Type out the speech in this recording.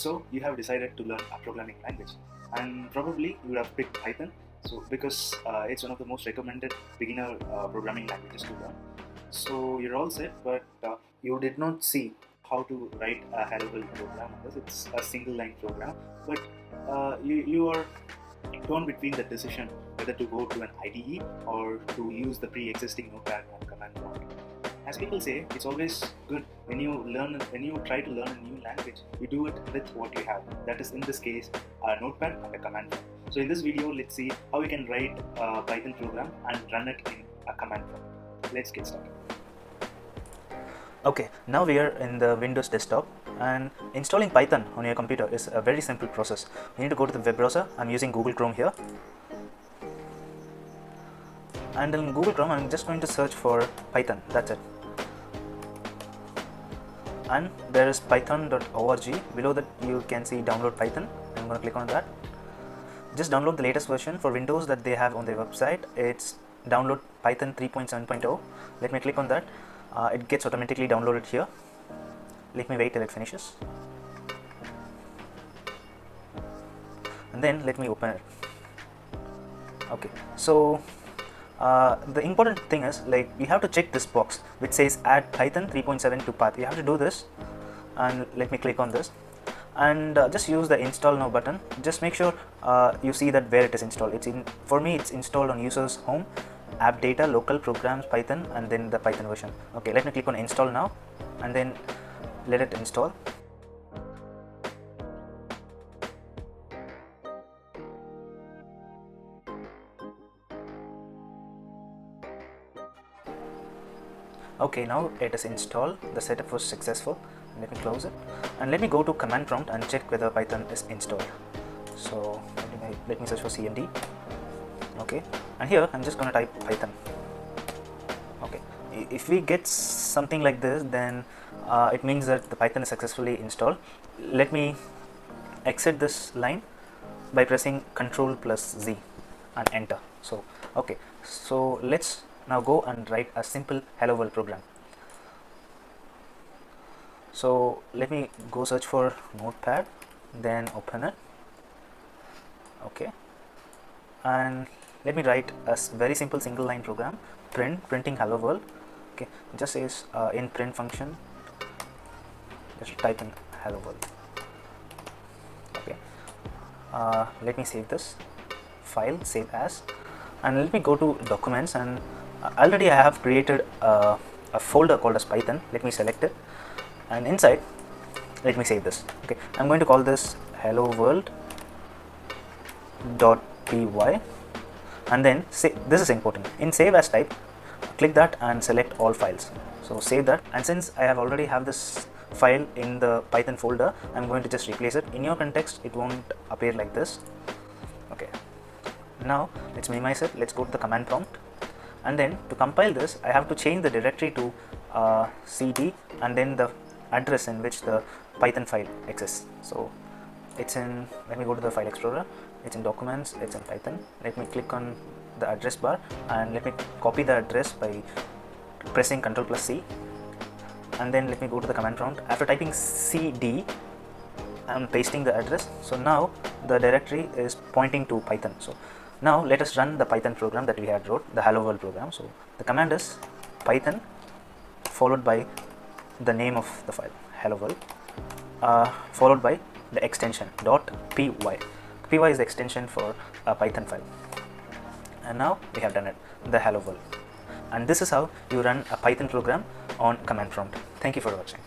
So you have decided to learn a programming language, and probably you would have picked Python. So because it's one of the most recommended beginner programming languages to learn. So you're all set, but you did not see how to write a Hello World program on this. It's a single line program, but you are torn between the decision whether to go to an IDE or to use the pre-existing Notepad and command prompt. As people say, it's always good when you try to learn a new language, you do it with what you have. That is in this case a Notepad and a command prompt. So in this video, let's see how we can write a Python program and run it in a command prompt. Let's get started. Okay, now we are in the Windows desktop, and installing Python on your computer is a very simple process. You need to go to the web browser. I'm using Google Chrome here, and in Google Chrome I'm just going to search for Python. That's it. And there is python.org. Below that you can see download Python. I'm going to click on that. Just download the latest version for Windows that they have on their website. It's download Python 3.7.0. Let me click on that. It gets automatically downloaded here. Let me wait till it finishes, and then let me open it. Okay, so the important thing is, like, we have to check this box which says add Python 3.7 to path. We have to do this, and let me click on this, and just use the install now button. Just make sure you see that where it is installed. For me it's installed on users home, app data, local programs, Python, and then the Python version. Okay, let me click on install now, and then let it install. Okay, now it is installed. The setup was successful. Let me close it, and let me go to command prompt and check whether Python is installed. So let me search for cmd. Okay, and here I'm just going to type Python. Okay, if we get something like this, then it means that the Python is successfully installed. Let me exit this line by pressing Ctrl+Z and enter. So okay, so let's now go and write a simple Hello World program. So let me go search for Notepad, then open it. Okay, and let me write a very simple single line program, printing Hello World. Okay, just says in print function, just type in Hello World. Okay, let me save this file, save as, and let me go to documents, and already I have created a folder called as Python. Let me select it, and inside let me save this. Okay, I'm going to call this hello world.py, and then this is important. In save as type, click that and select all files. So save that, and since I have already have this file in the Python folder, I'm going to just replace it. In your context it won't appear like this. Okay, now let's minimize it. Let's go to the command prompt, and then to compile this I have to change the directory to cd and then the address in which the Python file exists. So it's in, let me go to the file explorer, it's in documents, it's in Python. Let me click on the address bar, and let me copy the address by pressing Ctrl+C, and then let me go to the command prompt. After typing cd, I'm pasting the address. So now the directory is pointing to Python. So now let us run the Python program that we had wrote, the Hello World program. So the command is Python followed by the name of the file, Hello World, followed by the extension .py. Py is the extension for a Python file, and now we have done it, the Hello World. And this is how you run a Python program on command prompt. Thank you for watching.